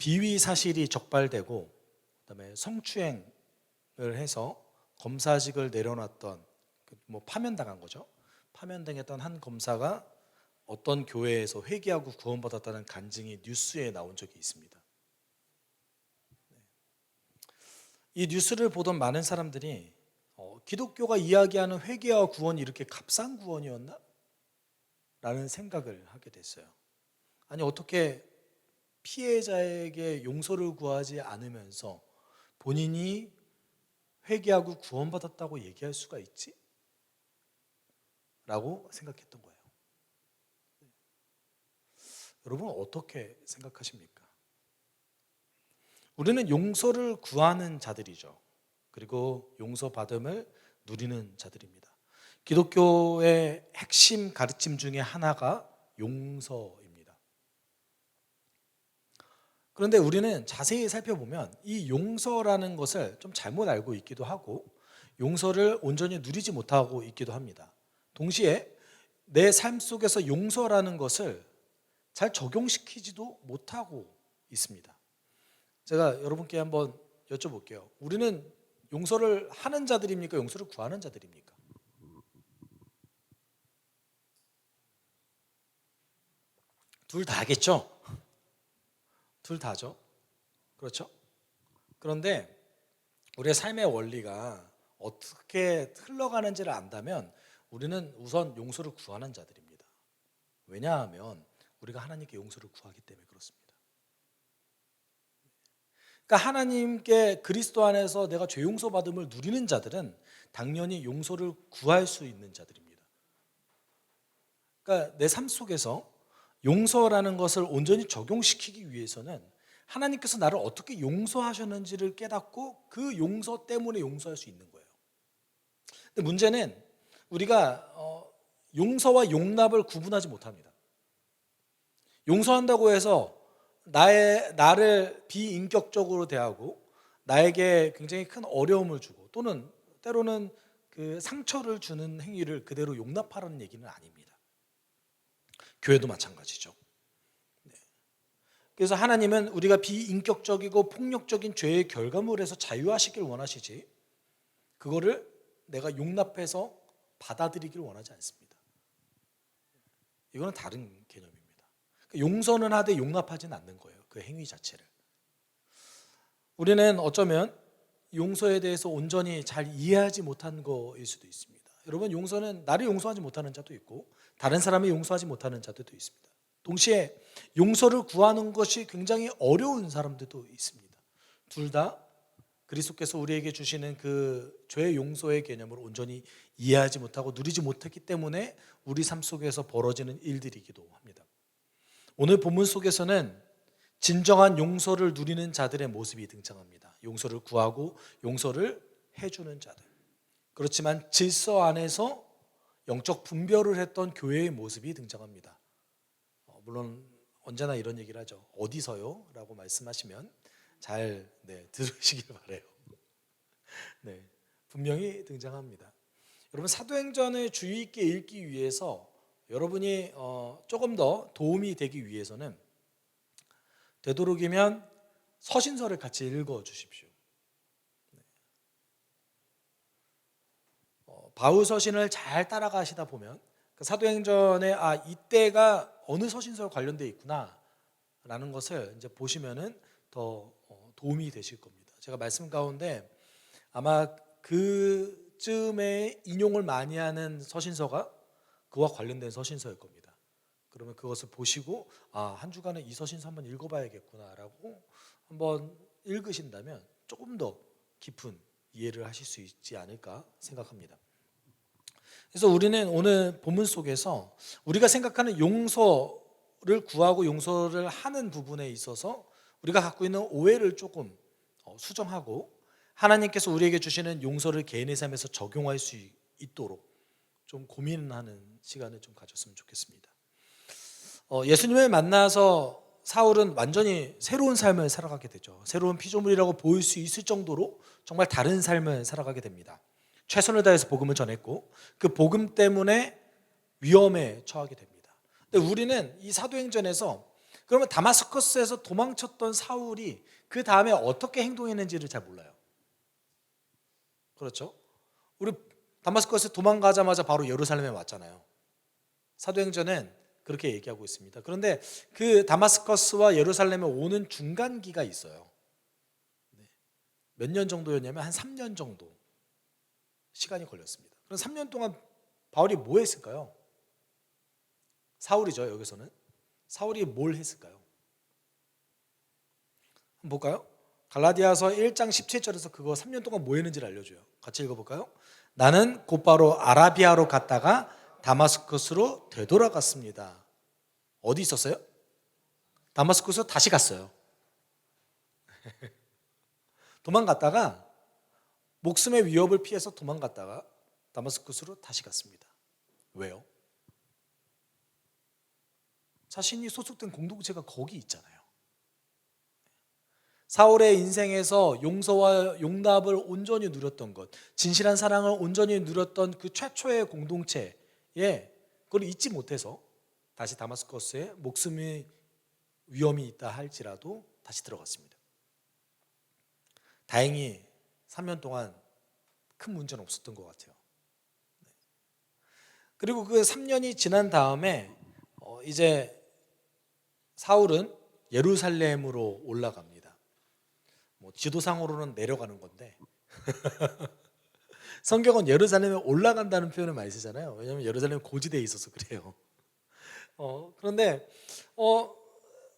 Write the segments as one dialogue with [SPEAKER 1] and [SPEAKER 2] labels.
[SPEAKER 1] 비위 사실이 적발되고 그다음에 성추행을 해서 검사직을 내려놨던 파면당한 거죠. 파면당했던 한 검사가 어떤 교회에서 회개하고 구원받았다는 간증이 뉴스에 나온 적이 있습니다. 이 뉴스를 보던 많은 사람들이 기독교가 이야기하는 회개와 구원이 이렇게 값싼 구원이었나? 라는 생각을 하게 됐어요. 아니 어떻게 피해자에게 용서를 구하지 않으면서 본인이 회개하고 구원받았다고 얘기할 수가 있지? 라고 생각했던 거예요. 여러분 어떻게 생각하십니까? 우리는 용서를 구하는 자들이죠. 그리고 용서받음을 누리는 자들입니다. 기독교의 핵심 가르침 중에 하나가 용서입니다. 그런데 우리는 자세히 살펴보면 이 용서라는 것을 좀 잘못 알고 있기도 하고 용서를 온전히 누리지 못하고 있기도 합니다. 동시에 내 삶 속에서 용서라는 것을 잘 적용시키지도 못하고 있습니다. 제가 여러분께 한번 여쭤볼게요. 우리는 용서를 하는 자들입니까? 용서를 구하는 자들입니까? 둘 다겠죠? 둘 다죠. 그렇죠? 그런데 우리의 삶의 원리가 어떻게 흘러가는지를 안다면 우리는 우선 용서를 구하는 자들입니다. 왜냐하면 우리가 하나님께 용서를 구하기 때문에 그렇습니다. 그러니까 하나님께 그리스도 안에서 내가 죄 용서받음을 누리는 자들은 당연히 용서를 구할 수 있는 자들입니다. 그러니까 내 삶 속에서 용서라는 것을 온전히 적용시키기 위해서는 하나님께서 나를 어떻게 용서하셨는지를 깨닫고 그 용서 때문에 용서할 수 있는 거예요. 근데 문제는 우리가 용서와 용납을 구분하지 못합니다. 용서한다고 해서 나를 비인격적으로 대하고 나에게 굉장히 큰 어려움을 주고 또는 때로는 그 상처를 주는 행위를 그대로 용납하라는 얘기는 아닙니다. 교회도 마찬가지죠. 그래서 하나님은 우리가 비인격적이고 폭력적인 죄의 결과물에서 자유하시길 원하시지 그거를 내가 용납해서 받아들이길 원하지 않습니다. 이거는 다른 개념입니다. 용서는 하되 용납하지는 않는 거예요. 그 행위 자체를. 우리는 어쩌면 용서에 대해서 온전히 잘 이해하지 못한 거일 수도 있습니다. 여러분 용서는 나를 용서하지 못하는 자도 있고 다른 사람이 용서하지 못하는 자들도 있습니다. 동시에 용서를 구하는 것이 굉장히 어려운 사람들도 있습니다. 둘 다 그리스도께서 우리에게 주시는 그 죄 용서의 개념을 온전히 이해하지 못하고 누리지 못했기 때문에 우리 삶 속에서 벌어지는 일들이기도 합니다. 오늘 본문 속에서는 진정한 용서를 누리는 자들의 모습이 등장합니다. 용서를 구하고 용서를 해주는 자들. 그렇지만 질서 안에서 영적 분별을 했던 교회의 모습이 등장합니다. 물론 언제나 이런 얘기를 하죠. 어디서요? 라고 말씀하시면 잘 들으시길 바라요. 분명히 등장합니다. 여러분 사도행전을 주의 있게 읽기 위해서 여러분이 조금 더 도움이 되기 위해서는 되도록이면 서신서를 같이 읽어 주십시오. 바울 서신을 잘 따라가시다 보면 사도행전에 이때가 어느 서신서와 관련되어 있구나 라는 것을 이제 보시면은 더 도움이 되실 겁니다. 제가 말씀 가운데 아마 그쯤에 인용을 많이 하는 서신서가 그와 관련된 서신서일 겁니다. 그러면 그것을 보시고 한 주간에 이 서신서 한번 읽어봐야겠구나라고 한번 읽으신다면 조금 더 깊은 이해를 하실 수 있지 않을까 생각합니다. 그래서 우리는 오늘 본문 속에서 우리가 생각하는 용서를 구하고 용서를 하는 부분에 있어서 우리가 갖고 있는 오해를 조금 수정하고 하나님께서 우리에게 주시는 용서를 개인의 삶에서 적용할 수 있도록 좀 고민하는 시간을 좀 가졌으면 좋겠습니다. 예수님을 만나서 사울은 완전히 새로운 삶을 살아가게 되죠. 새로운 피조물이라고 보일 수 있을 정도로 정말 다른 삶을 살아가게 됩니다. 최선을 다해서 복음을 전했고 그 복음 때문에 위험에 처하게 됩니다. 근데 우리는 이 사도행전에서 그러면 다마스커스에서 도망쳤던 사울이 그 다음에 어떻게 행동했는지를 잘 몰라요. 그렇죠? 우리 다마스커스에 도망가자마자 바로 예루살렘에 왔잖아요. 사도행전은 그렇게 얘기하고 있습니다. 그런데 그 다마스커스와 예루살렘에 오는 중간기가 있어요. 몇 년 정도였냐면 한 3년 정도 시간이 걸렸습니다. 그럼 3년 동안 바울이 뭐 했을까요? 사울이죠. 여기서는 사울이 뭘 했을까요? 한번 볼까요? 갈라디아서 1장 17절에서 그거 3년 동안 뭐 했는지를 알려줘요. 같이 읽어볼까요? 나는 곧바로 아라비아로 갔다가 다마스커스로 되돌아갔습니다. 어디 있었어요? 다마스커스로 다시 갔어요. 도망갔다가 목숨의 위협을 피해서 도망갔다가 다마스커스로 다시 갔습니다. 왜요? 자신이 소속된 공동체가 거기 있잖아요. 사울의 인생에서 용서와 용납을 온전히 누렸던 것, 진실한 사랑을 온전히 누렸던 그 최초의 공동체에 그걸 잊지 못해서 다시 다마스커스에 목숨의 위험이 있다 할지라도 다시 들어갔습니다. 다행히 3년 동안 큰 문제는 없었던 것 같아요. 그리고 그 3년이 지난 다음에 이제 사울은 예루살렘으로 올라갑니다. 지도상으로는 내려가는 건데 성경은 예루살렘에 올라간다는 표현을 많이 쓰잖아요. 왜냐하면 예루살렘 고지대에 있어서 그래요. 그런데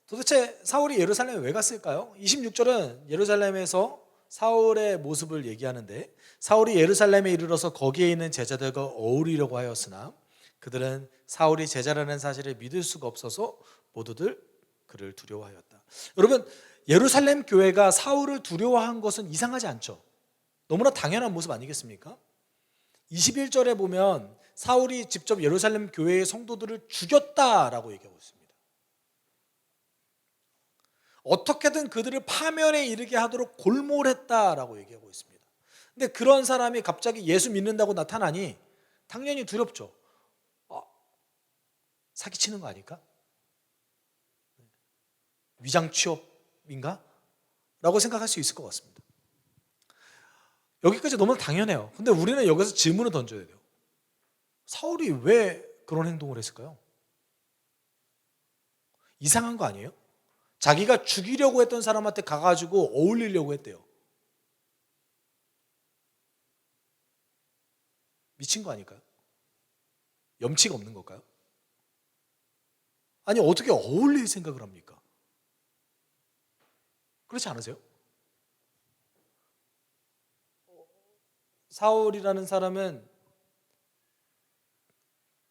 [SPEAKER 1] 도대체 사울이 예루살렘에 왜 갔을까요? 26절은 예루살렘에서 사울의 모습을 얘기하는데 사울이 예루살렘에 이르러서 거기에 있는 제자들과 어울리려고 하였으나 그들은 사울이 제자라는 사실을 믿을 수가 없어서 모두들 그를 두려워하였다. 여러분, 예루살렘 교회가 사울을 두려워한 것은 이상하지 않죠? 너무나 당연한 모습 아니겠습니까? 21절에 보면 사울이 직접 예루살렘 교회의 성도들을 죽였다라고 얘기하고 있습니다. 어떻게든 그들을 파멸에 이르게 하도록 골몰했다라고 얘기하고 있습니다. 근데 그런 사람이 갑자기 예수 믿는다고 나타나니 당연히 두렵죠. 사기치는 거 아닐까? 위장 취업인가? 라고 생각할 수 있을 것 같습니다. 여기까지 너무 당연해요. 근데 우리는 여기서 질문을 던져야 돼요. 사울이 왜 그런 행동을 했을까요? 이상한 거 아니에요? 자기가 죽이려고 했던 사람한테 가가지고 어울리려고 했대요. 미친 거 아닐까요? 염치가 없는 걸까요? 아니, 어떻게 어울릴 생각을 합니까? 그렇지 않으세요? 사울이라는 사람은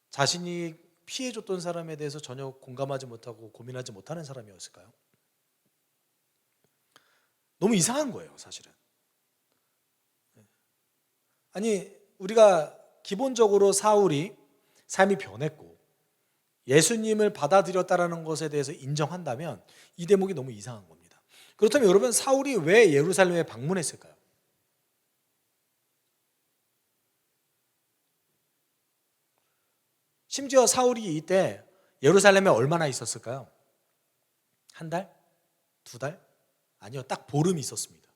[SPEAKER 1] 자신이 피해줬던 사람에 대해서 전혀 공감하지 못하고 고민하지 못하는 사람이었을까요? 너무 이상한 거예요, 사실은. 아니, 우리가 기본적으로 사울이 삶이 변했고 예수님을 받아들였다는 것에 대해서 인정한다면 이 대목이 너무 이상한 겁니다. 그렇다면 여러분, 사울이 왜 예루살렘에 방문했을까요? 심지어 사울이 이때 예루살렘에 얼마나 있었을까요? 한 달? 두 달? 아니요, 딱 보름 있었습니다.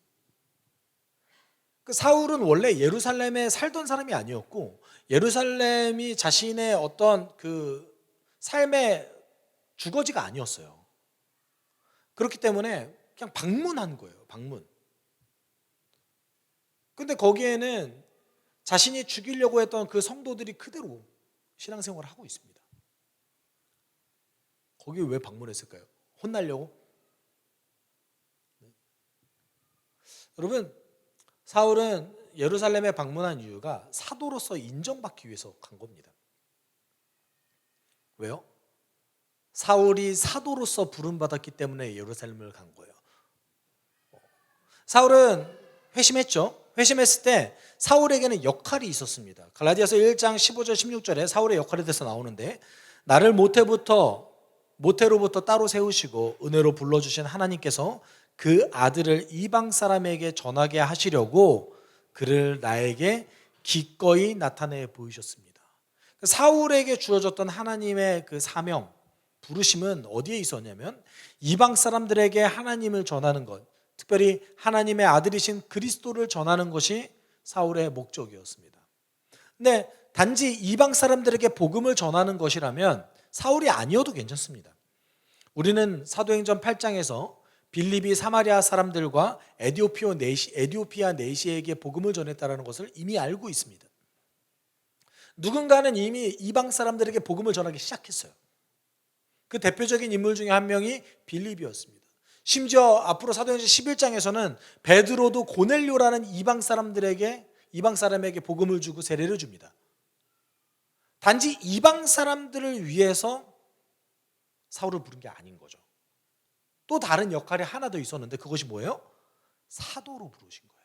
[SPEAKER 1] 그 사울은 원래 예루살렘에 살던 사람이 아니었고 예루살렘이 자신의 어떤 그 삶의 주거지가 아니었어요. 그렇기 때문에 그냥 방문한 거예요, 방문. 근데 거기에는 자신이 죽이려고 했던 그 성도들이 그대로 신앙생활을 하고 있습니다. 거기 왜 방문했을까요? 혼나려고? 여러분, 사울은 예루살렘에 방문한 이유가 사도로서 인정받기 위해서 간 겁니다. 왜요? 사울이 사도로서 부름받았기 때문에 예루살렘을 간 거예요. 사울은 회심했죠. 회심했을 때 사울에게는 역할이 있었습니다. 갈라디아서 1장 15절 16절에 사울의 역할에 대해서 나오는데 나를 모태로부터 따로 세우시고 은혜로 불러주신 하나님께서 그 아들을 이방 사람에게 전하게 하시려고 그를 나에게 기꺼이 나타내 보이셨습니다. 사울에게 주어졌던 하나님의 그 사명, 부르심은 어디에 있었냐면 이방 사람들에게 하나님을 전하는 것, 특별히 하나님의 아들이신 그리스도를 전하는 것이 사울의 목적이었습니다. 근데 단지 이방 사람들에게 복음을 전하는 것이라면 사울이 아니어도 괜찮습니다. 우리는 사도행전 8장에서 빌립이 사마리아 사람들과 에디오피아 내시에게 복음을 전했다는 것을 이미 알고 있습니다. 누군가는 이미 이방 사람들에게 복음을 전하기 시작했어요. 그 대표적인 인물 중에 한 명이 빌립이었습니다. 심지어 앞으로 사도행전 11장에서는 베드로도 고넬료라는 이방 사람에게 복음을 주고 세례를 줍니다. 단지 이방 사람들을 위해서 사울을 부른 게 아닌 거죠. 또 다른 역할이 하나 더 있었는데 그것이 뭐예요? 사도로 부르신 거예요.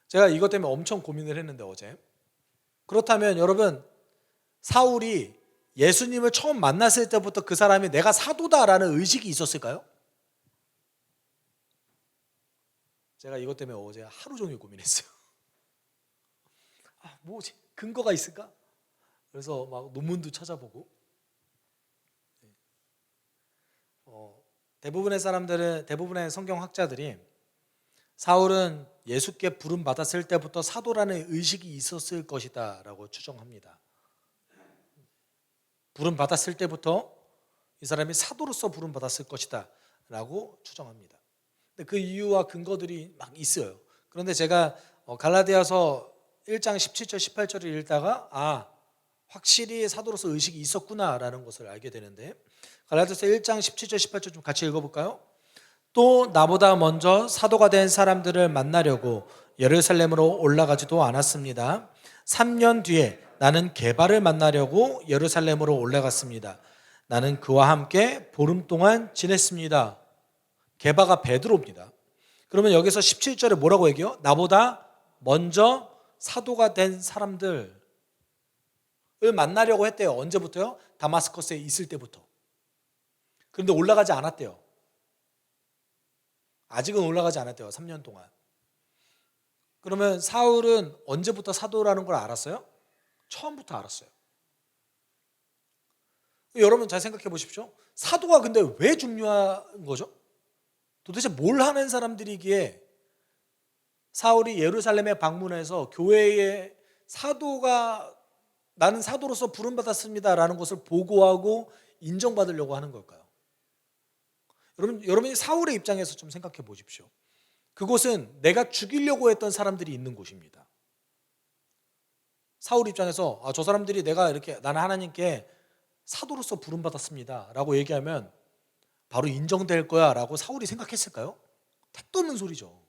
[SPEAKER 1] 제가 이것 때문에 엄청 고민을 했는데 어제. 그렇다면 여러분, 사울이 예수님을 처음 만났을 때부터 그 사람이 내가 사도다라는 의식이 있었을까요? 제가 이것 때문에 어제 하루 종일 고민했어요. 뭐지? 근거가 있을까? 그래서 막 논문도 찾아보고. 대부분의 성경학자들이 사울은 예수께 부름 받았을 때부터 사도라는 의식이 있었을 것이다 라고 추정합니다. 부름 받았을 때부터 이 사람이 사도로서 부름 받았을 것이다 라고 추정합니다. 근데 그 이유와 근거들이 막 있어요. 그런데 제가 갈라디아서 1장 17절 18절을 읽다가 확실히 사도로서 의식이 있었구나라는 것을 알게 되는데, 갈라디아서 1장 17절 18절 좀 같이 읽어볼까요? 또 나보다 먼저 사도가 된 사람들을 만나려고 예루살렘으로 올라가지도 않았습니다. 3년 뒤에 나는 게바를 만나려고 예루살렘으로 올라갔습니다. 나는 그와 함께 보름 동안 지냈습니다. 게바가 베드로입니다. 그러면 여기서 17절에 뭐라고 얘기해요? 나보다 먼저 사도가 된 사람들을 만나려고 했대요. 언제부터요? 다마스커스에 있을 때부터. 그런데 올라가지 않았대요. 아직은 올라가지 않았대요. 3년 동안. 그러면 사울은 언제부터 사도라는 걸 알았어요? 처음부터 알았어요. 여러분 잘 생각해 보십시오. 사도가 근데 왜 중요한 거죠? 도대체 뭘 하는 사람들이기에 사울이 예루살렘에 방문해서 교회에 나는 사도로서 부름받았습니다라는 것을 보고하고 인정받으려고 하는 걸까요? 여러분이 사울의 입장에서 좀 생각해 보십시오. 그곳은 내가 죽이려고 했던 사람들이 있는 곳입니다. 사울 입장에서 저 사람들이 나는 하나님께 사도로서 부름받았습니다 라고 얘기하면 바로 인정될 거야 라고 사울이 생각했을까요? 택도 없는 소리죠.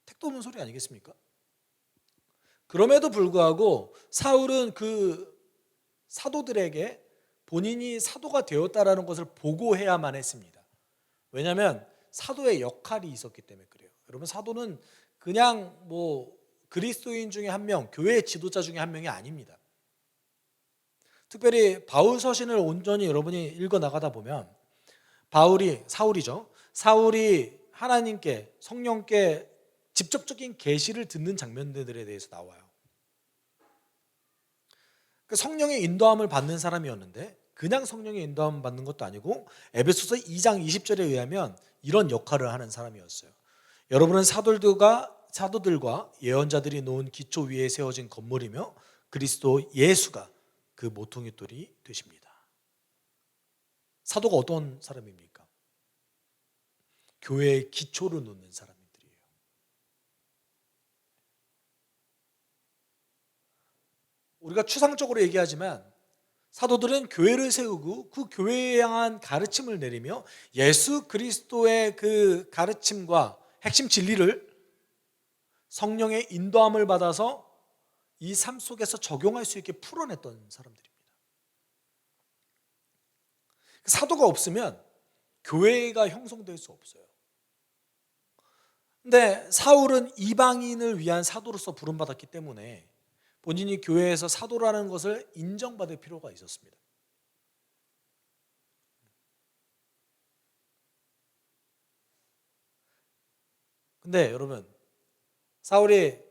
[SPEAKER 1] 택도 없는 소리 아니겠습니까? 그럼에도 불구하고 사울은 그 사도들에게 본인이 사도가 되었다라는 것을 보고해야만 했습니다. 왜냐하면 사도의 역할이 있었기 때문에 그래요. 여러분, 사도는 그냥 그리스도인 중에 한 명, 교회의 지도자 중에 한 명이 아닙니다. 특별히 바울 서신을 온전히 여러분이 읽어 나가다 보면 사울이 하나님께, 성령께 직접적인 계시를 듣는 장면들에 대해서 나와요. 성령의 인도함을 받는 사람이었는데 그냥 성령의 인도함을 받는 것도 아니고 에베소서 2장 20절에 의하면 이런 역할을 하는 사람이었어요. 여러분은 사도들과 예언자들이 놓은 기초 위에 세워진 건물이며 그리스도 예수가 그 모퉁이 돌이 되십니다. 사도가 어떤 사람입니까? 교회의 기초를 놓는 사람들이에요. 우리가 추상적으로 얘기하지만 사도들은 교회를 세우고 그 교회에 향한 가르침을 내리며 예수 그리스도의 그 가르침과 핵심 진리를 성령의 인도함을 받아서 이 삶 속에서 적용할 수 있게 풀어냈던 사람들입니다. 사도가 없으면 교회가 형성될 수 없어요. 근데 사울은 이방인을 위한 사도로서 부름받았기 때문에 본인이 교회에서 사도라는 것을 인정받을 필요가 있었습니다. 근데 여러분, 사울이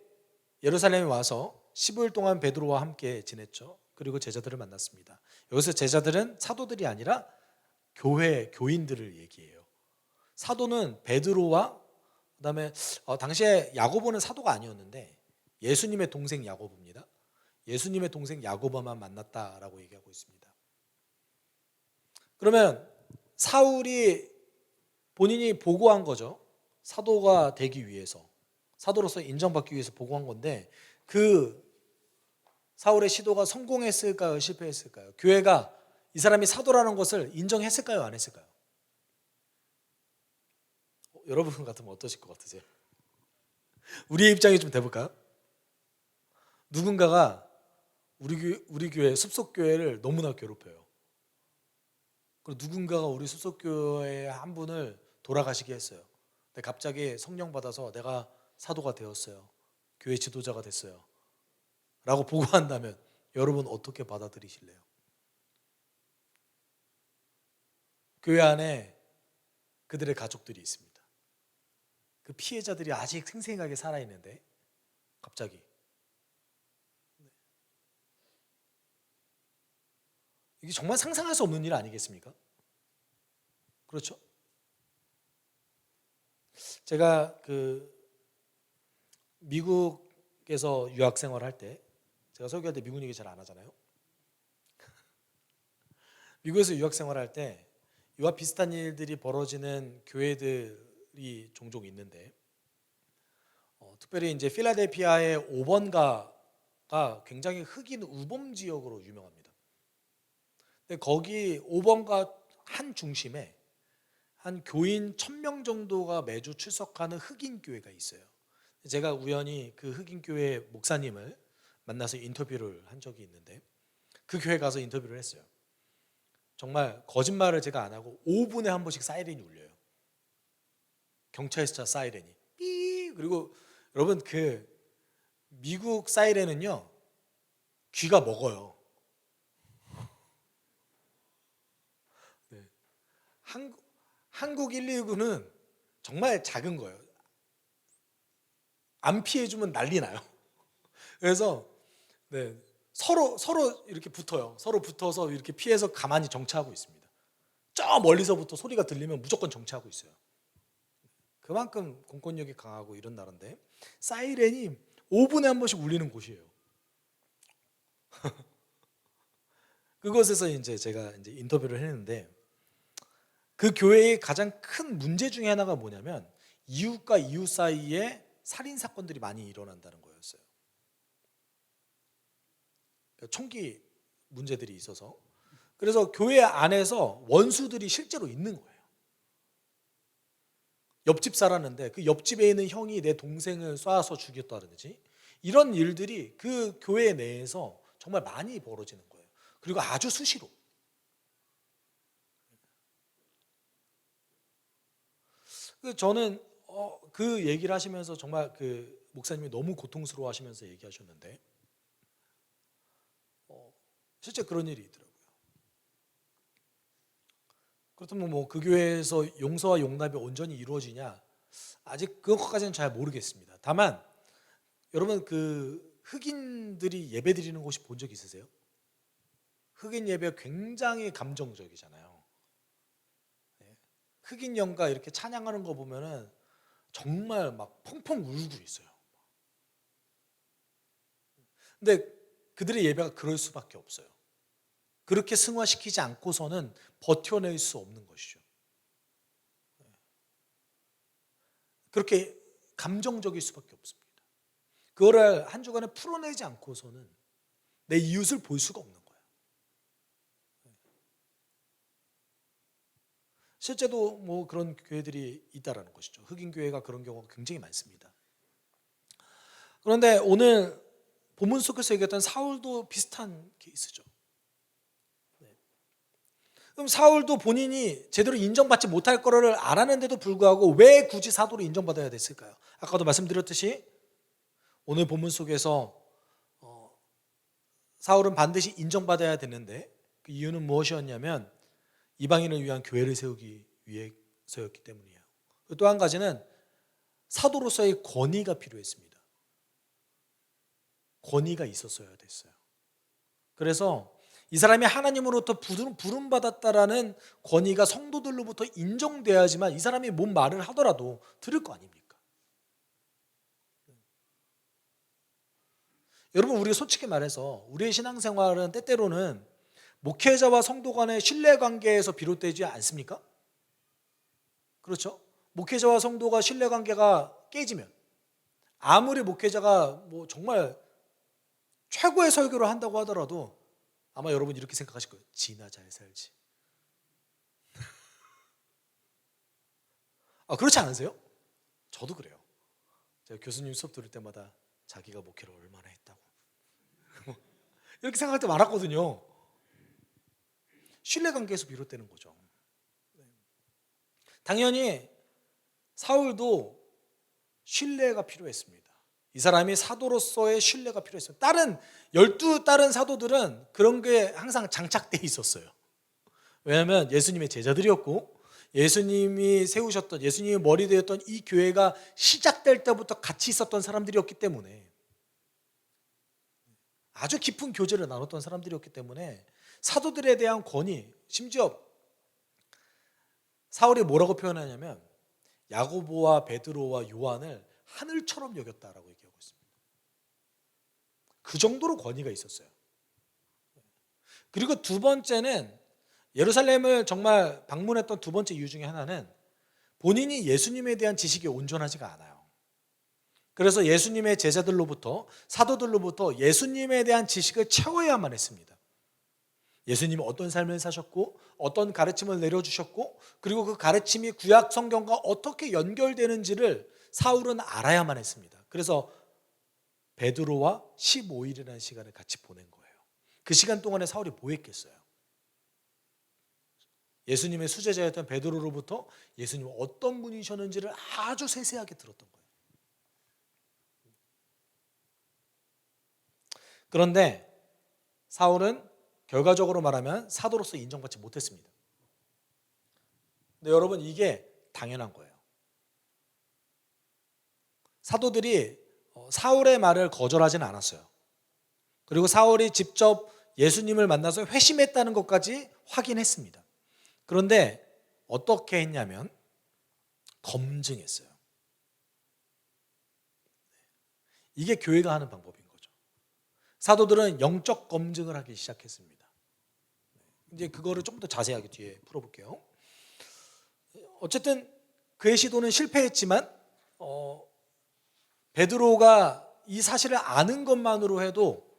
[SPEAKER 1] 예루살렘에 와서 15일 동안 베드로와 함께 지냈죠. 그리고 제자들을 만났습니다. 여기서 제자들은 사도들이 아니라 교회 교인들을 얘기해요. 사도는 베드로와 그다음에 당시에 야고보는 사도가 아니었는데 예수님의 동생 야고보입니다. 예수님의 동생 야고보만 만났다라고 얘기하고 있습니다. 그러면 사울이 본인이 보고한 거죠. 사도가 되기 위해서, 사도로서 인정받기 위해서 보고한 건데 그 사울의 시도가 성공했을까요? 실패했을까요? 교회가 이 사람이 사도라는 것을 인정했을까요? 안 했을까요? 여러분 같으면 어떠실 것 같으세요? 우리의 입장이 좀 돼볼까요? 누군가가 우리 교회 숲속교회를 너무나 괴롭혀요. 그리고 누군가가 우리 숲속교회 한 분을 돌아가시게 했어요. 근데 갑자기 성령 받아서 내가 사도가 되었어요. 교회 지도자가 됐어요. 라고 보고한다면 여러분 어떻게 받아들이실래요? 교회 안에 그들의 가족들이 있습니다. 그 피해자들이 아직 생생하게 살아있는데 갑자기 이게 정말 상상할 수 없는 일 아니겠습니까? 그렇죠? 제가 미국에서 유학 생활할 때 제가 설교할 때 미국 얘기 잘 안 하잖아요. 미국에서 유학 생활할 때 이와 비슷한 일들이 벌어지는 교회들이 종종 있는데 특별히 이제 필라델피아의 5번가가 굉장히 흑인 우범 지역으로 유명합니다. 근데 거기 5번가 한 중심에 한 교인 1000명 정도가 매주 출석하는 흑인 교회가 있어요. 제가 우연히 그 흑인 교회 목사님을 만나서 인터뷰를 한 적이 있는데 그 교회 가서 인터뷰를 했어요. 정말 거짓말을 제가 안 하고 5분에 한 번씩 사이렌이 울려요. 경찰차 사이렌이 삐. 그리고 여러분 그 미국 사이렌은요 귀가 먹어요. 네. 한국 119는 정말 작은 거예요. 안 피해주면 난리 나요. 그래서 네, 서로 이렇게 붙어요. 서로 붙어서 이렇게 피해서 가만히 정차하고 있습니다. 저 멀리서부터 소리가 들리면 무조건 정차하고 있어요. 그만큼 공권력이 강하고 이런 나라인데 사이렌이 5분에 한 번씩 울리는 곳이에요. 그곳에서 이제 제가 이제 인터뷰를 했는데 그 교회의 가장 큰 문제 중에 하나가 뭐냐면 이웃과 이웃 사이에 살인 사건들이 많이 일어난다는 거였어요. 총기 문제들이 있어서 그래서 교회 안에서 원수들이 실제로 있는 거예요. 옆집 살았는데 그 옆집에 있는 형이 내 동생을 쏴서 죽였다든지 이런 일들이 그 교회 내에서 정말 많이 벌어지는 거예요. 그리고 아주 수시로. 저는 그 얘기를 하시면서 정말 그 목사님이 너무 고통스러워하시면서 얘기하셨는데 실제 그런 일이 있더라고요. 그렇다면 뭐 그 교회에서 용서와 용납이 온전히 이루어지냐? 아직 그것까지는 잘 모르겠습니다. 다만 여러분 그 흑인들이 예배드리는 곳이 본 적 있으세요? 흑인 예배 굉장히 감정적이잖아요. 흑인 영가 이렇게 찬양하는 거 보면은 정말 막 펑펑 울고 있어요. 근데 그들의 예배가 그럴 수밖에 없어요. 그렇게 승화시키지 않고서는 버텨낼 수 없는 것이죠. 그렇게 감정적일 수밖에 없습니다. 그거를 한 주간에 풀어내지 않고서는 내 이웃을 볼 수가 없는 거예요. 실제도 뭐 그런 교회들이 있다라는 것이죠. 흑인 교회가 그런 경우가 굉장히 많습니다. 그런데 오늘 본문 속에서 얘기했던 사울도 비슷한 케이스죠. 그럼 사울도 본인이 제대로 인정받지 못할 거를 알았는데도 불구하고 왜 굳이 사도로 인정받아야 됐을까요? 아까도 말씀드렸듯이 오늘 본문 속에서 사울은 반드시 인정받아야 되는데 그 이유는 무엇이었냐면 이방인을 위한 교회를 세우기 위해서였기 때문이에요. 또 한 가지는 사도로서의 권위가 필요했습니다. 권위가 있었어야 됐어요. 그래서 이 사람이 하나님으로부터 부름받았다라는 권위가 성도들로부터 인정돼야지만 이 사람이 뭔 말을 하더라도 들을 거 아닙니까? 여러분, 우리가 솔직히 말해서 우리의 신앙생활은 때때로는 목회자와 성도 간의 신뢰관계에서 비롯되지 않습니까? 그렇죠? 목회자와 성도가 신뢰관계가 깨지면 아무리 목회자가 뭐 정말 최고의 설교를 한다고 하더라도 아마 여러분 이렇게 생각하실 거예요. 지나 잘 살지. 그렇지 않으세요? 저도 그래요. 제가 교수님 수업 들을 때마다 자기가 목회를 얼마나 했다고 이렇게 생각할 때 많았거든요. 신뢰관계에서 비롯되는 거죠. 당연히 사울도 신뢰가 필요했습니다. 이 사람이 사도로서의 신뢰가 필요했어요. 다른 사도들은 그런 게 항상 장착되어 있었어요. 왜냐하면 예수님의 제자들이었고 예수님이 세우셨던, 예수님이 머리 되었던 이 교회가 시작될 때부터 같이 있었던 사람들이었기 때문에, 아주 깊은 교제를 나눴던 사람들이었기 때문에 사도들에 대한 권위, 심지어 사울이 뭐라고 표현하냐면 야고보와 베드로와 요한을 하늘처럼 여겼다라고 얘기하고 있습니다. 그 정도로 권위가 있었어요. 그리고 두 번째는, 예루살렘을 정말 방문했던 두 번째 이유 중에 하나는 본인이 예수님에 대한 지식이 온전하지가 않아요. 그래서 예수님의 제자들로부터, 사도들로부터 예수님에 대한 지식을 채워야만 했습니다. 예수님이 어떤 삶을 사셨고 어떤 가르침을 내려주셨고 그리고 그 가르침이 구약 성경과 어떻게 연결되는지를 사울은 알아야만 했습니다. 그래서 베드로와 15일이라는 시간을 같이 보낸 거예요. 그 시간 동안에 사울이 뭐 했겠어요? 예수님의 수제자였던 베드로로부터 예수님이 어떤 분이셨는지를 아주 세세하게 들었던 거예요. 그런데 사울은 결과적으로 말하면 사도로서 인정받지 못했습니다. 근데 여러분, 이게 당연한 거예요. 사도들이 사울의 말을 거절하지는 않았어요. 그리고 사울이 직접 예수님을 만나서 회심했다는 것까지 확인했습니다. 그런데 어떻게 했냐면 검증했어요. 이게 교회가 하는 방법인 거죠. 사도들은 영적 검증을 하기 시작했습니다. 이제 그거를 좀 더 자세하게 뒤에 풀어볼게요. 어쨌든 그의 시도는 실패했지만 베드로가 이 사실을 아는 것만으로 해도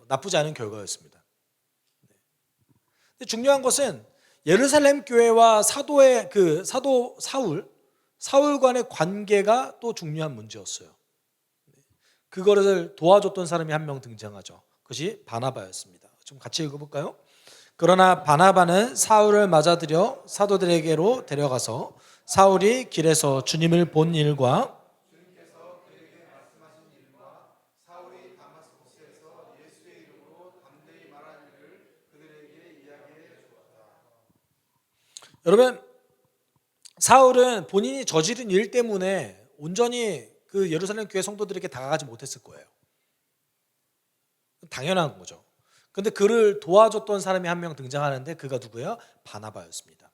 [SPEAKER 1] 나쁘지 않은 결과였습니다. 근데 중요한 것은 예루살렘 교회와 사도 사울 간의 관계가 또 중요한 문제였어요. 그거를 도와줬던 사람이 한 명 등장하죠. 그것이 바나바였습니다. 좀 같이 읽어볼까요? 그러나 바나바는 사울을 맞아들여 사도들에게로 데려가서 사울이 길에서 주님을 본 일과 여러분, 사울은 본인이 저지른 일 때문에 온전히 그 예루살렘 교회 성도들에게 다가가지 못했을 거예요. 당연한 거죠. 근데 그를 도와줬던 사람이 한 명 등장하는데 그가 누구예요? 바나바였습니다.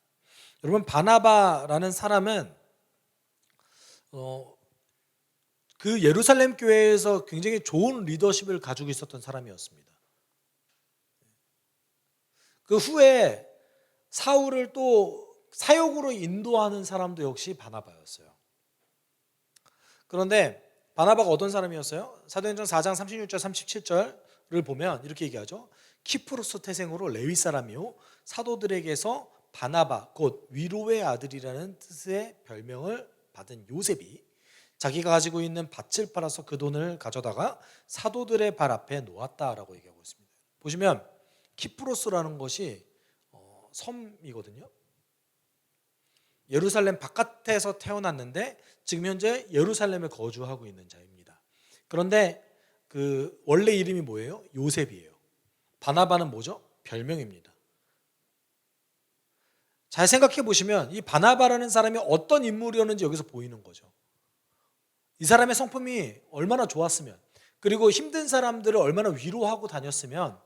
[SPEAKER 1] 여러분, 바나바라는 사람은 그 예루살렘 교회에서 굉장히 좋은 리더십을 가지고 있었던 사람이었습니다. 그 후에 사울을 또 사역으로 인도하는 사람도 역시 바나바였어요. 그런데 바나바가 어떤 사람이었어요? 사도행전 4장 36절 37절을 보면 이렇게 얘기하죠. 키프로스 태생으로 레위 사람이요 사도들에게서 바나바 곧 위로의 아들이라는 뜻의 별명을 받은 요셉이 자기가 가지고 있는 밭을 팔아서 그 돈을 가져다가 사도들의 발 앞에 놓았다라고 얘기하고 있습니다. 보시면 키프로스라는 것이 섬이거든요. 예루살렘 바깥에서 태어났는데 지금 현재 예루살렘에 거주하고 있는 자입니다. 그런데 그 원래 이름이 뭐예요? 요셉이에요. 바나바는 뭐죠? 별명입니다. 잘 생각해 보시면 이 바나바라는 사람이 어떤 인물이었는지 여기서 보이는 거죠. 이 사람의 성품이 얼마나 좋았으면, 그리고 힘든 사람들을 얼마나 위로하고 다녔으면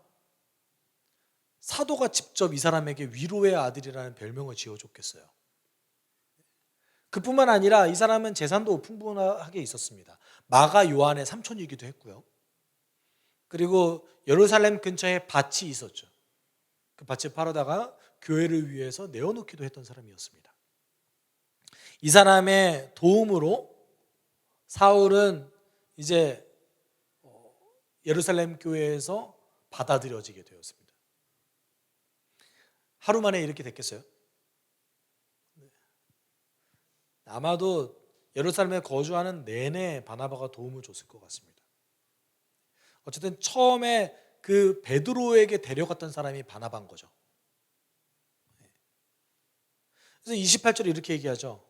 [SPEAKER 1] 사도가 직접 이 사람에게 위로의 아들이라는 별명을 지어줬겠어요. 그뿐만 아니라 이 사람은 재산도 풍부하게 있었습니다. 마가 요한의 삼촌이기도 했고요. 그리고 예루살렘 근처에 밭이 있었죠. 그 밭을 팔아다가 교회를 위해서 내어놓기도 했던 사람이었습니다. 이 사람의 도움으로 사울은 이제 예루살렘 교회에서 받아들여지게 되었습니다. 하루 만에 이렇게 됐겠어요? 아마도 예루살렘에 거주하는 내내 바나바가 도움을 줬을 것 같습니다. 어쨌든 처음에 그 베드로에게 데려갔던 사람이 바나바인 거죠. 그래서 28절에 이렇게 얘기하죠.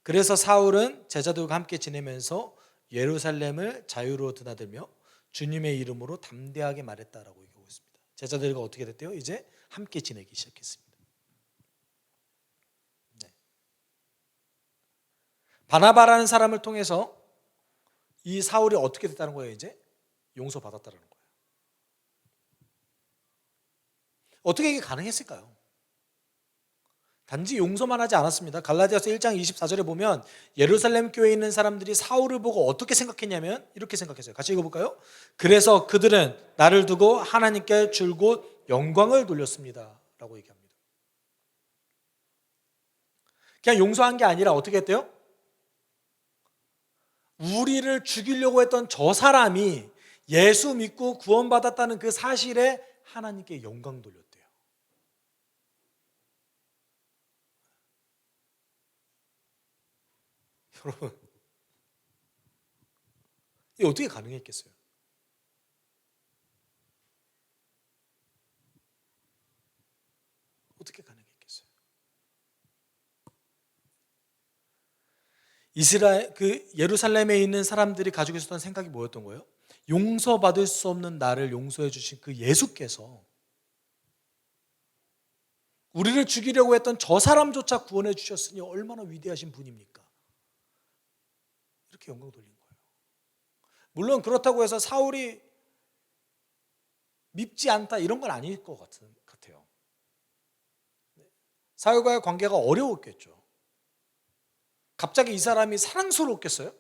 [SPEAKER 1] 그래서 사울은 제자들과 함께 지내면서 예루살렘을 자유로 드나들며 주님의 이름으로 담대하게 말했다라고 얘기하고 있습니다. 제자들과 어떻게 됐대요? 이제 함께 지내기 시작했습니다. 네. 바나바라는 사람을 통해서 이 사울이 어떻게 됐다는 거예요? 이제 용서받았다는 거예요. 어떻게 이게 가능했을까요? 단지 용서만 하지 않았습니다. 갈라디아서 1장 24절에 보면 예루살렘 교회에 있는 사람들이 사울을 보고 어떻게 생각했냐면 이렇게 생각했어요. 같이 읽어볼까요? 그래서 그들은 나를 두고 하나님께 줄곧 영광을 돌렸습니다 라고 얘기합니다. 그냥 용서한 게 아니라 어떻게 했대요? 우리를 죽이려고 했던 저 사람이 예수 믿고 구원받았다는 그 사실에 하나님께 영광 돌렸대요. 여러분, 이게 어떻게 가능했겠어요? 어떻게 가능했겠어요? 예루살렘에 있는 사람들이 가지고 있었던 생각이 뭐였던 거예요? 용서받을 수 없는 나를 용서해 주신 그 예수께서 우리를 죽이려고 했던 저 사람조차 구원해 주셨으니 얼마나 위대하신 분입니까? 이렇게 영광 돌린 거예요. 물론 그렇다고 해서 사울이 밉지 않다 이런 건 아닐 것 같아요. 사울과의 관계가 어려웠겠죠. 갑자기 이 사람이 사랑스러웠겠어요?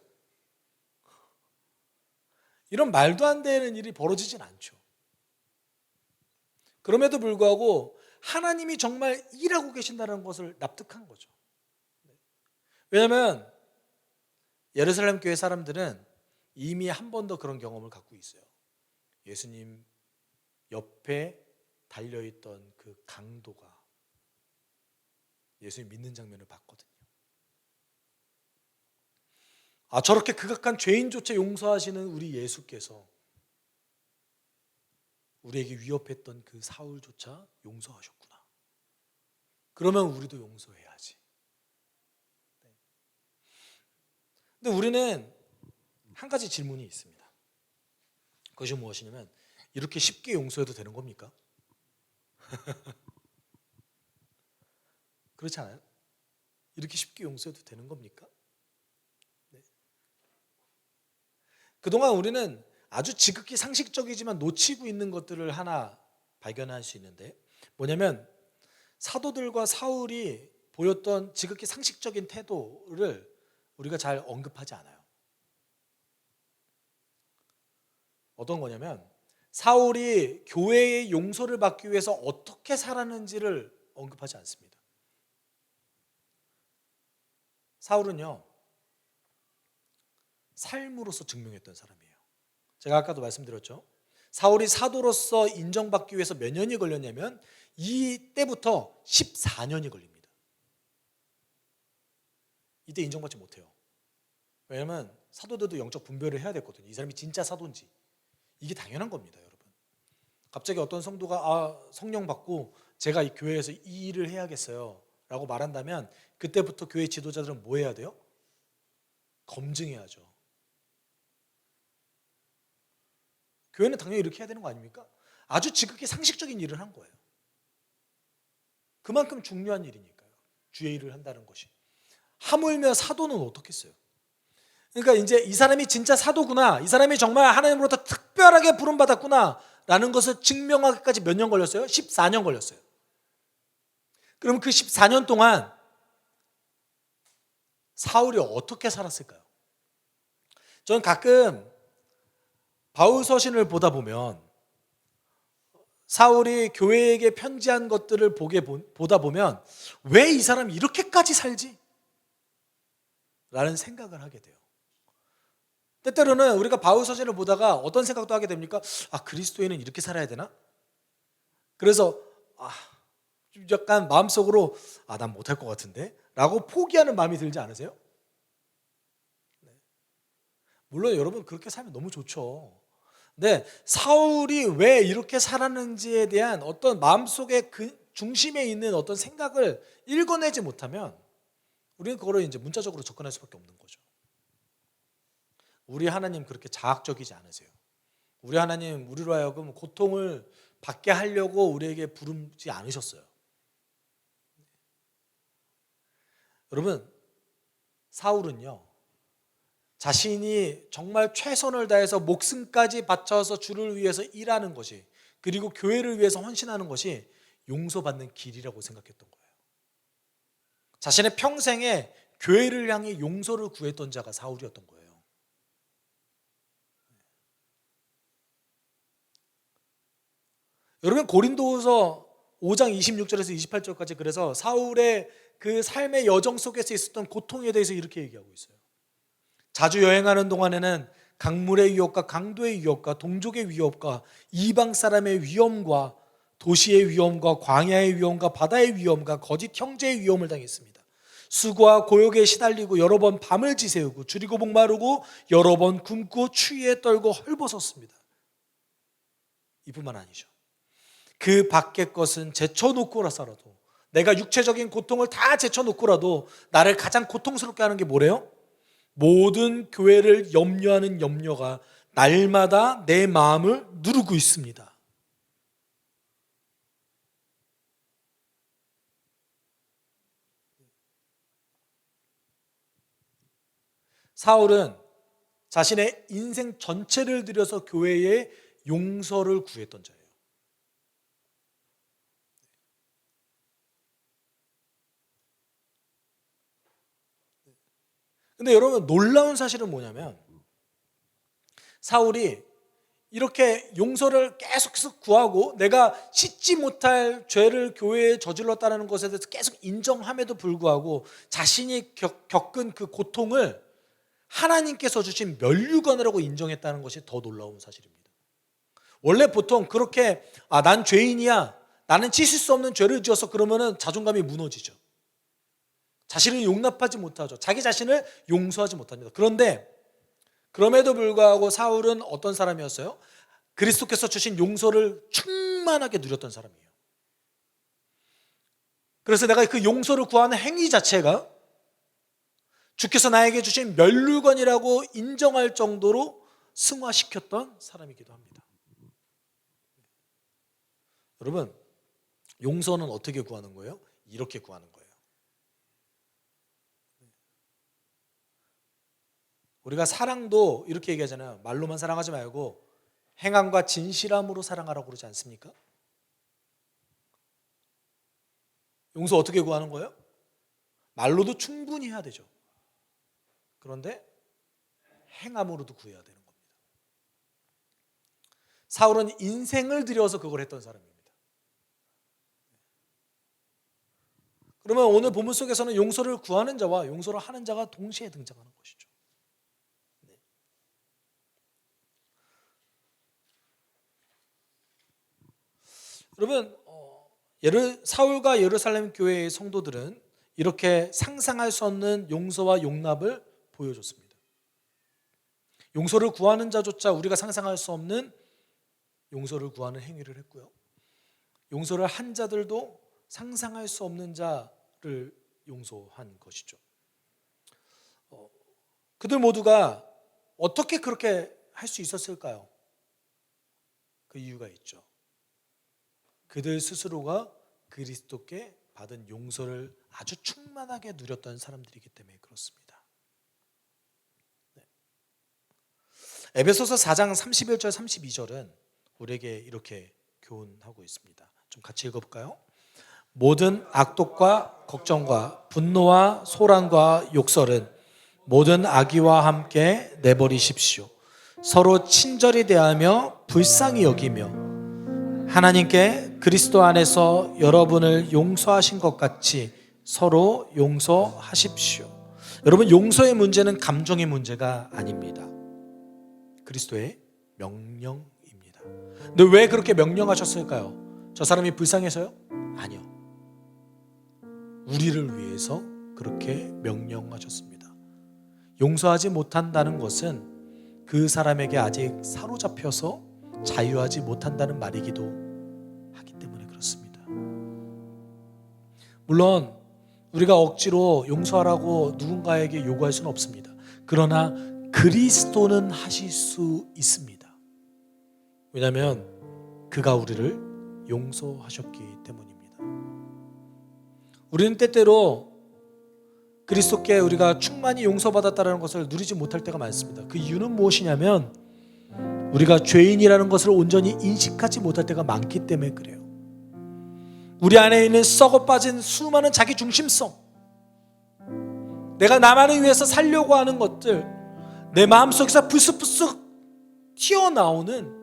[SPEAKER 1] 이런 말도 안 되는 일이 벌어지진 않죠. 그럼에도 불구하고 하나님이 정말 일하고 계신다는 것을 납득한 거죠. 왜냐하면 예루살렘 교회 사람들은 이미 한 번 더 그런 경험을 갖고 있어요. 예수님 옆에 달려있던 그 강도가 예수님 믿는 장면을 봤거든요. 저렇게 극악한 죄인조차 용서하시는 우리 예수께서 우리에게 위협했던 그 사울조차 용서하셨구나. 그러면 우리도 용서해야지. 근데 우리는 한 가지 질문이 있습니다. 그것이 무엇이냐면 이렇게 쉽게 용서해도 되는 겁니까? 그렇지 않아요? 이렇게 쉽게 용서해도 되는 겁니까? 네. 그동안 우리는 아주 지극히 상식적이지만 놓치고 있는 것들을 하나 발견할 수 있는데 뭐냐면 사도들과 사울이 보였던 지극히 상식적인 태도를 우리가 잘 언급하지 않아요. 어떤 거냐면 사울이 교회의 용서를 받기 위해서 어떻게 살았는지를 언급하지 않습니다. 사울은요 삶으로서 증명했던 사람이에요. 제가 아까도 말씀드렸죠. 사울이 사도로서 인정받기 위해서 몇 년이 걸렸냐면 이때부터 14년이 걸립니다. 이때 인정받지 못해요. 왜냐하면 사도들도 영적 분별을 해야 됐거든요. 이 사람이 진짜 사도인지. 이게 당연한 겁니다, 여러분. 갑자기 어떤 성도가 성령 받고 제가 이 교회에서 이 일을 해야겠어요 라고 말한다면 그때부터 교회 지도자들은 뭐 해야 돼요? 검증해야죠. 교회는 당연히 이렇게 해야 되는 거 아닙니까? 아주 지극히 상식적인 일을 한 거예요. 그만큼 중요한 일이니까요. 주의 일을 한다는 것이. 하물며 사도는 어떻겠어요? 그러니까 이제 이 사람이 진짜 사도구나, 이 사람이 정말 하나님으로부터 특별하게 부름받았구나 라는 것을 증명하기까지 몇 년 걸렸어요? 14년 걸렸어요. 그럼 그 14년 동안 사울이 어떻게 살았을까요? 저는 가끔 바울 서신을 보다 보면 사울이 교회에게 편지한 것들을 보다 보면 왜 이 사람이 이렇게까지 살지? 라는 생각을 하게 돼요. 때때로는 우리가 바울 서신을 보다가 어떤 생각도 하게 됩니까? 아, 그리스도인은 이렇게 살아야 되나? 그래서 좀 약간 마음속으로 난 못할 것 같은데? 라고 포기하는 마음이 들지 않으세요? 물론 여러분 그렇게 살면 너무 좋죠. 근데 사울이 왜 이렇게 살았는지에 대한 어떤 마음속의 그 중심에 있는 어떤 생각을 읽어내지 못하면 우리는 그거를 이제 문자적으로 접근할 수밖에 없는 거죠. 우리 하나님 그렇게 자학적이지 않으세요. 우리 하나님 우리로 하여금 고통을 받게 하려고 우리에게 부르지 않으셨어요. 여러분, 사울은요, 자신이 정말 최선을 다해서 목숨까지 바쳐서 주를 위해서 일하는 것이, 그리고 교회를 위해서 헌신하는 것이 용서받는 길이라고 생각했던 거예요. 자신의 평생에 교회를 향해 용서를 구했던 자가 사울이었던 거예요. 여러분, 고린도후서 5장 26절에서 28절까지 그래서 사울의 그 삶의 여정 속에서 있었던 고통에 대해서 이렇게 얘기하고 있어요. 자주 여행하는 동안에는 강물의 위협과 강도의 위협과 동족의 위협과 이방 사람의 위험과 도시의 위험과 광야의 위험과 바다의 위험과 거짓 형제의 위험을 당했습니다. 수고와 고역에 시달리고 여러 번 밤을 지새우고 줄이고 목마르고 여러 번 굶고 추위에 떨고 헐벗었습니다. 이뿐만 아니죠. 그 밖의 것은 제쳐놓고라서라도, 내가 육체적인 고통을 다 제쳐놓고라도 나를 가장 고통스럽게 하는 게 뭐래요? 모든 교회를 염려하는 염려가 날마다 내 마음을 누르고 있습니다. 사울은 자신의 인생 전체를 들여서 교회에 용서를 구했던 자예요. 근데 여러분, 놀라운 사실은 뭐냐면 사울이 이렇게 용서를 계속 구하고 내가 씻지 못할 죄를 교회에 저질렀다는 것에 대해서 계속 인정함에도 불구하고 자신이 겪은 그 고통을 하나님께서 주신 면류관이라고 인정했다는 것이 더 놀라운 사실입니다. 원래 보통 그렇게 난 죄인이야, 나는 씻을 수 없는 죄를 지어서 그러면은 자존감이 무너지죠. 자신을 용납하지 못하죠. 자기 자신을 용서하지 못합니다. 그런데 그럼에도 불구하고 사울은 어떤 사람이었어요? 그리스도께서 주신 용서를 충만하게 누렸던 사람이에요. 그래서 내가 그 용서를 구하는 행위 자체가 주께서 나에게 주신 면류관이라고 인정할 정도로 승화시켰던 사람이기도 합니다. 여러분, 용서는 어떻게 구하는 거예요? 이렇게 구하는 거예요. 우리가 사랑도 이렇게 얘기하잖아요. 말로만 사랑하지 말고 행함과 진실함으로 사랑하라고 그러지 않습니까? 용서 어떻게 구하는 거예요? 말로도 충분히 해야 되죠. 그런데 행함으로도 구해야 되는 겁니다. 사울은 인생을 들여서 그걸 했던 사람입니다. 그러면 오늘 본문 속에서는 용서를 구하는 자와 용서를 하는 자가 동시에 등장하는 것이죠. 여러분, 사울과 예루살렘 교회의 성도들은 이렇게 상상할 수 없는 용서와 용납을 보여줬습니다. 용서를 구하는 자조차 우리가 상상할 수 없는 용서를 구하는 행위를 했고요. 용서를 한 자들도 상상할 수 없는 자를 용서한 것이죠. 그들 모두가 어떻게 그렇게 할 수 있었을까요? 그 이유가 있죠. 그들 스스로가 그리스도께 받은 용서를 아주 충만하게 누렸던 사람들이기 때문에 그렇습니다. 네. 에베소서 4장 31절 32절은 우리에게 이렇게 교훈하고 있습니다. 좀 같이 읽어볼까요? 모든 악독과 걱정과 분노와 소란과 욕설은 모든 악의와 함께 내버리십시오. 서로 친절히 대하며 불쌍히 여기며 하나님께 그리스도 안에서 여러분을 용서하신 것 같이 서로 용서하십시오. 여러분, 용서의 문제는 감정의 문제가 아닙니다. 그리스도의 명령입니다. 근데 왜 그렇게 명령하셨을까요? 저 사람이 불쌍해서요? 아니요. 우리를 위해서 그렇게 명령하셨습니다. 용서하지 못한다는 것은 그 사람에게 아직 사로잡혀서 자유하지 못한다는 말이기도 하기 때문에 그렇습니다. 물론 우리가 억지로 용서하라고 누군가에게 요구할 수는 없습니다. 그러나 그리스도는 하실 수 있습니다. 왜냐하면 그가 우리를 용서하셨기 때문입니다. 우리는 때때로 그리스도께 우리가 충만히 용서받았다는 것을 누리지 못할 때가 많습니다. 그 이유는 무엇이냐면 우리가 죄인이라는 것을 온전히 인식하지 못할 때가 많기 때문에 그래요. 우리 안에 있는 썩어 빠진 수많은 자기 중심성, 내가 나만을 위해서 살려고 하는 것들, 내 마음속에서 불쑥불쑥 튀어나오는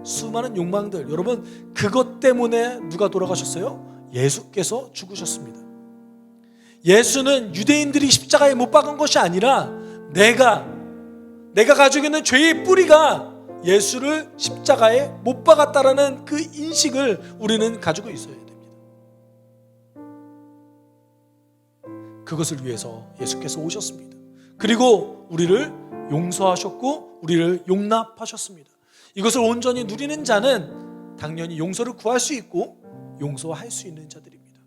[SPEAKER 1] 수많은 욕망들, 여러분, 그것 때문에 누가 돌아가셨어요? 예수께서 죽으셨습니다. 예수는 유대인들이 십자가에 못 박은 것이 아니라 내가 가지고 있는 죄의 뿌리가 예수를 십자가에 못 박았다라는 그 인식을 우리는 가지고 있어야 됩니다. 그것을 위해서 예수께서 오셨습니다. 그리고 우리를 용서하셨고 우리를 용납하셨습니다. 이것을 온전히 누리는 자는 당연히 용서를 구할 수 있고 용서할 수 있는 자들입니다.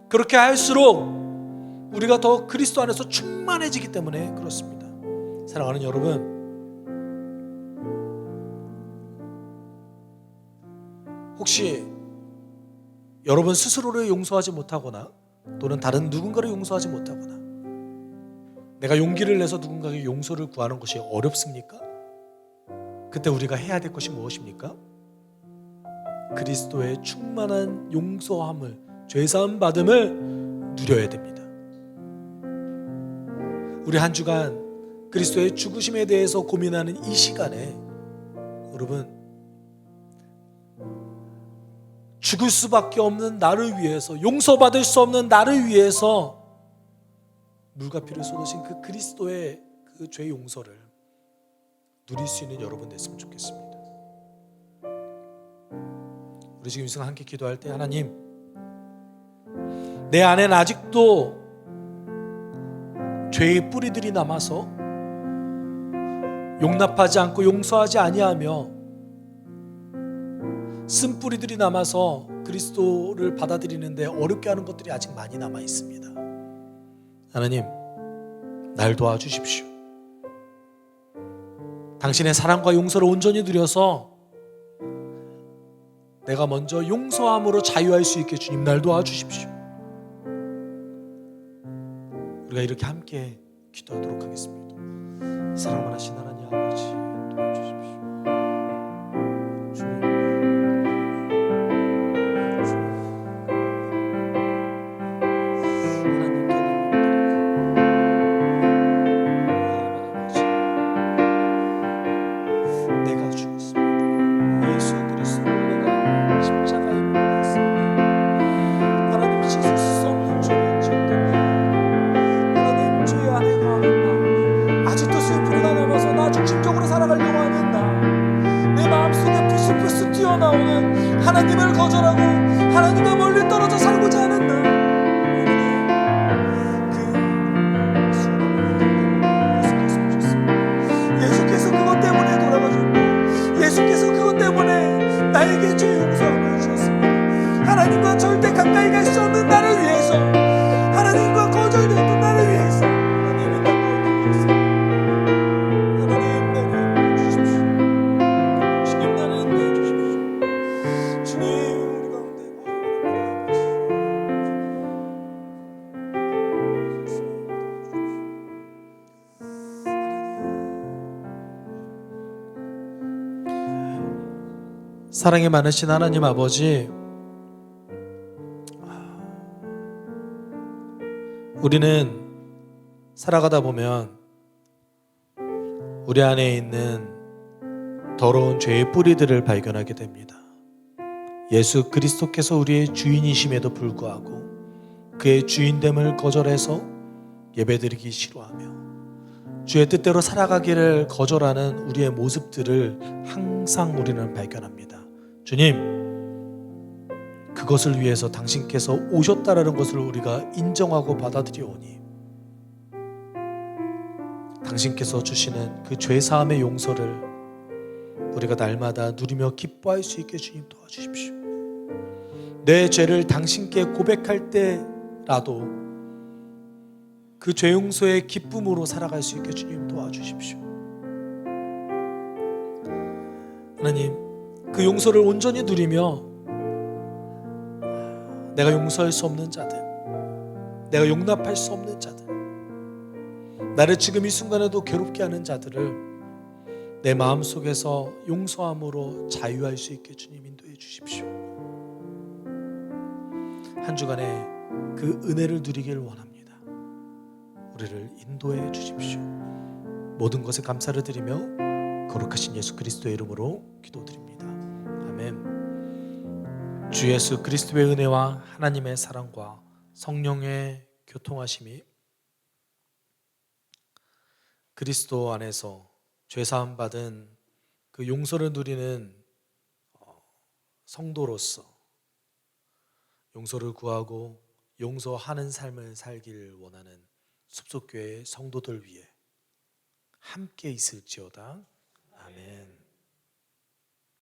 [SPEAKER 1] 그렇게 할수록 우리가 더 그리스도 안에서 충만해지기 때문에 그렇습니다. 사랑하는 여러분, 혹시 여러분 스스로를 용서하지 못하거나 또는 다른 누군가를 용서하지 못하거나 내가 용기를 내서 누군가에게 용서를 구하는 것이 어렵습니까? 그때 우리가 해야 될 것이 무엇입니까? 그리스도의 충만한 용서함을, 죄사함 받음을 누려야 됩니다. 우리 한 주간 그리스도의 죽으심에 대해서 고민하는 이 시간에 여러분, 죽을 수밖에 없는 나를 위해서, 용서받을 수 없는 나를 위해서 물과 피를 쏟으신 그 그리스도의 그 죄 용서를 누릴 수 있는 여러분 됐으면 좋겠습니다. 우리 지금 이 순간 함께 기도할 때, 하나님, 내 안에는 아직도 죄의 뿌리들이 남아서 용납하지 않고 용서하지 아니하며 쓴뿌리들이 남아서 그리스도를 받아들이는데 어렵게 하는 것들이 아직 많이 남아 있습니다. 하나님, 날 도와주십시오. 당신의 사랑과 용서를 온전히 누려서 내가 먼저 용서함으로 자유할 수 있게 주님 날 도와주십시오. 우리가 이렇게 함께 기도하도록 하겠습니다. 사랑만 하신 하나님 아버지, 도와주십시오. 주님, 내가 죽었습니다. 예수 그리스도를 내가 십자가에 못 박았습니다. 하나님, 씻을 수 없는 죄를 지었다고 하나님, 죄 안에 거하는 나, 아직도 슬픔이가 남아서 나 중심적으로 살아가려고 하는 나, 내 마음속에 불쑥불쑥 튀어나오는 하나님을 거절하고 하나님과 멀리 떨어져 살고자 하는 나, 예수께서 그것 때문에 돌아가셨고 예수께서 그것 때문에 나에게 죄 용서함을 주셨습니다. 하나님과 절대 가까이 갈 수 없는 나를 위해서, 하나님과 거절되었던 나를 위해서 하나님이 나를 주셨습니다. 하나님, 나를 주십시오. 주님, 나를 주십시오. 주님, 우리 가운데 사랑이 많으신 하나님 아버지, 우리는 살아가다 보면 우리 안에 있는 더러운 죄의 뿌리들을 발견하게 됩니다. 예수 그리스도께서 우리의 주인이심에도 불구하고 그의 주인됨을 거절해서 예배드리기 싫어하며 주의 뜻대로 살아가기를 거절하는 우리의 모습들을 항상 우리는 발견합니다. 주님, 그것을 위해서 당신께서 오셨다라는 것을 우리가 인정하고 받아들여오니 당신께서 주시는 그 죄사함의 용서를 우리가 날마다 누리며 기뻐할 수 있게 주님 도와주십시오. 내 죄를 당신께 고백할 때라도 그 죄 용서의 기쁨으로 살아갈 수 있게 주님 도와주십시오. 하나님, 그 용서를 온전히 누리며 내가 용서할 수 없는 자들, 내가 용납할 수 없는 자들, 나를 지금 이 순간에도 괴롭게 하는 자들을 내 마음속에서 용서함으로 자유할 수 있게 주님 인도해 주십시오. 한 주간에 그 은혜를 누리길 원합니다. 우리를 인도해 주십시오. 모든 것에 감사를 드리며 거룩하신 예수 그리스도의 이름으로 기도드립니다. 아멘. 주 예수 그리스도의 은혜와 하나님의 사랑과 성령의 교통하심이 그리스도 안에서 죄사함 받은 그 용서를 누리는 성도로서 용서를 구하고 용서하는 삶을 살기를 원하는 숲속교회 성도들 위해 함께 있을지어다. 아멘.